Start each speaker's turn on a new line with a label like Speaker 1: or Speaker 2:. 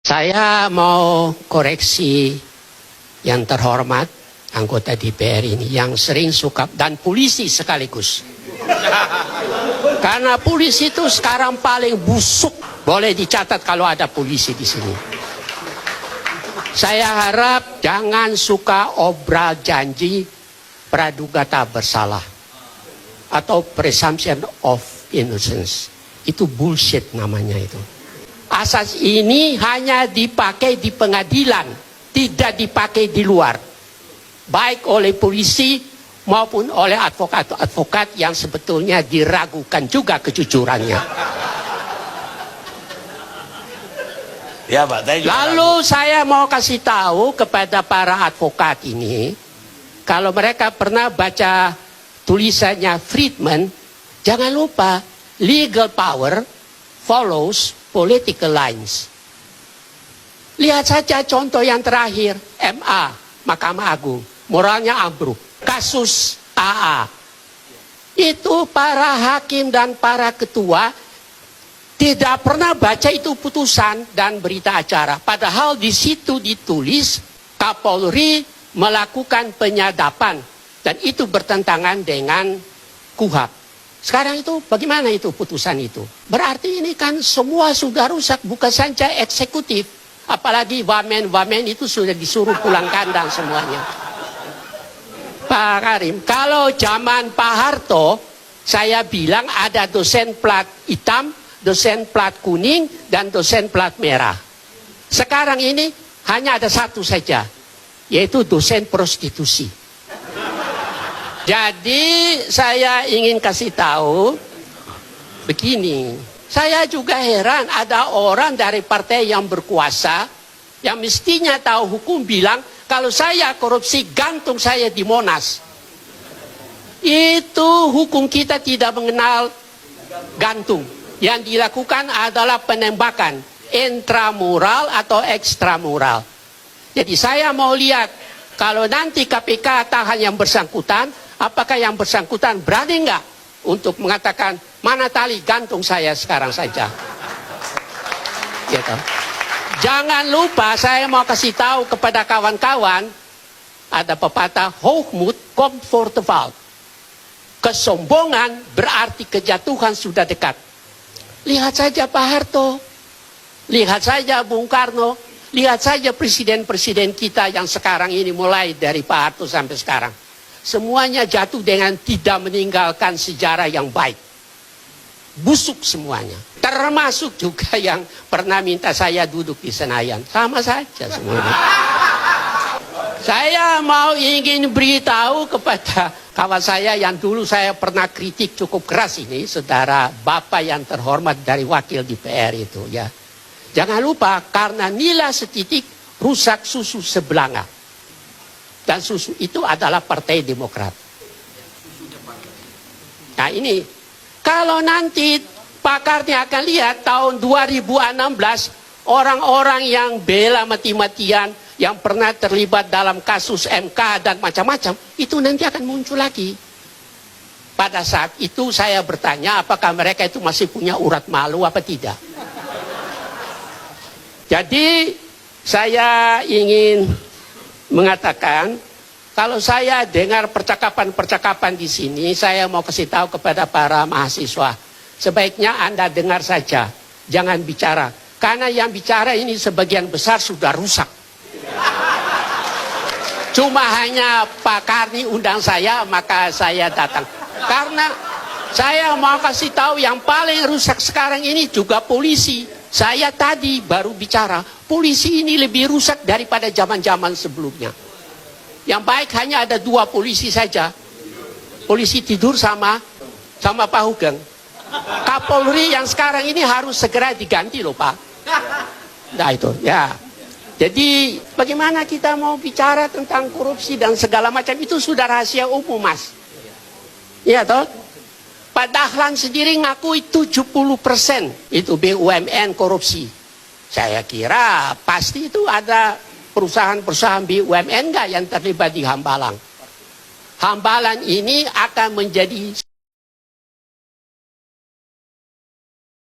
Speaker 1: Saya mau koreksi yang terhormat anggota DPR ini yang sering suka dan polisi sekaligus. Karena polisi itu sekarang paling busuk. Boleh dicatat kalau ada polisi di sini. Saya harap jangan suka obral janji praduga tak bersalah atau presumption of innocence. Itu bullshit namanya itu. Asas ini hanya dipakai di pengadilan, tidak dipakai di luar. Baik oleh polisi maupun oleh advokat-advokat yang sebetulnya diragukan juga kejujurannya.
Speaker 2: Ya, Pak.
Speaker 1: Lalu saya mau kasih tahu kepada para advokat ini, kalau mereka pernah baca tulisannya Friedman, jangan lupa legal power follows political lines. Lihat saja contoh yang terakhir, MA, Mahkamah Agung, moralnya ambruk. Kasus AA. Itu para hakim dan para ketua tidak pernah baca itu putusan dan berita acara. Padahal di situ ditulis Kapolri melakukan penyadapan dan itu bertentangan dengan KUHP. Sekarang itu bagaimana itu putusan itu? Berarti ini kan semua sudah rusak, bukan saja eksekutif. Apalagi wamen itu sudah disuruh pulang kandang semuanya. Pak Karim, kalau zaman Pak Harto, saya bilang ada dosen plat hitam, dosen plat kuning, dan dosen plat merah. Sekarang ini hanya ada satu saja, yaitu dosen prostitusi. Jadi saya ingin kasih tahu begini, saya juga heran ada orang dari partai yang berkuasa yang mestinya tahu hukum bilang kalau saya korupsi gantung saya di Monas. Itu hukum kita tidak mengenal gantung. Yang dilakukan adalah penembakan intramural atau ekstramural. Jadi saya mau lihat kalau nanti KPK tahan yang bersangkutan, apakah yang bersangkutan berani enggak untuk mengatakan mana tali gantung saya sekarang saja. Gitu. Jangan lupa saya mau kasih tahu kepada kawan-kawan, ada pepatah hoogmoed komt voor de val. Kesombongan berarti kejatuhan sudah dekat. Lihat saja Pak Harto, lihat saja Bung Karno, lihat saja presiden-presiden kita yang sekarang ini mulai dari Pak Harto sampai sekarang. Semuanya jatuh dengan tidak meninggalkan sejarah yang baik. Busuk semuanya. Termasuk juga yang pernah minta saya duduk di Senayan. Sama saja semuanya. Saya mau ingin beritahu kepada kawan saya yang dulu saya pernah kritik cukup keras ini, saudara Bapak yang terhormat dari wakil DPR itu ya. Jangan lupa karena nila setitik rusak susu sebelanga. Dan susu itu adalah Partai Demokrat. Nah ini, kalau nanti pakarnya akan lihat tahun 2016, orang-orang yang bela mati-matian, yang pernah terlibat dalam kasus MK dan macam-macam, itu nanti akan muncul lagi. Pada saat itu saya bertanya apakah mereka itu masih punya urat malu apa tidak. Jadi saya ingin mengatakan, kalau saya dengar percakapan-percakapan di sini, saya mau kasih tahu kepada para mahasiswa, sebaiknya Anda dengar saja, jangan bicara. Karena yang bicara ini sebagian besar sudah rusak. Cuma hanya Pak Karni undang saya, maka saya datang. Karena saya mau kasih tahu yang paling rusak sekarang ini juga polisi. Saya tadi baru bicara, polisi ini lebih rusak daripada zaman-zaman sebelumnya. Yang baik hanya ada 2 polisi saja. Polisi tidur sama Pak Hugeng. Kapolri yang sekarang ini harus segera diganti loh Pak. Nah itu ya. Jadi bagaimana kita mau bicara tentang korupsi dan segala macam itu sudah rahasia umum Mas. Iya toh? Pak Dahlan sendiri ngakui 70% itu BUMN korupsi. Saya kira pasti itu ada perusahaan-perusahaan BUMN enggak yang terlibat di Hambalang. Hambalang ini akan menjadi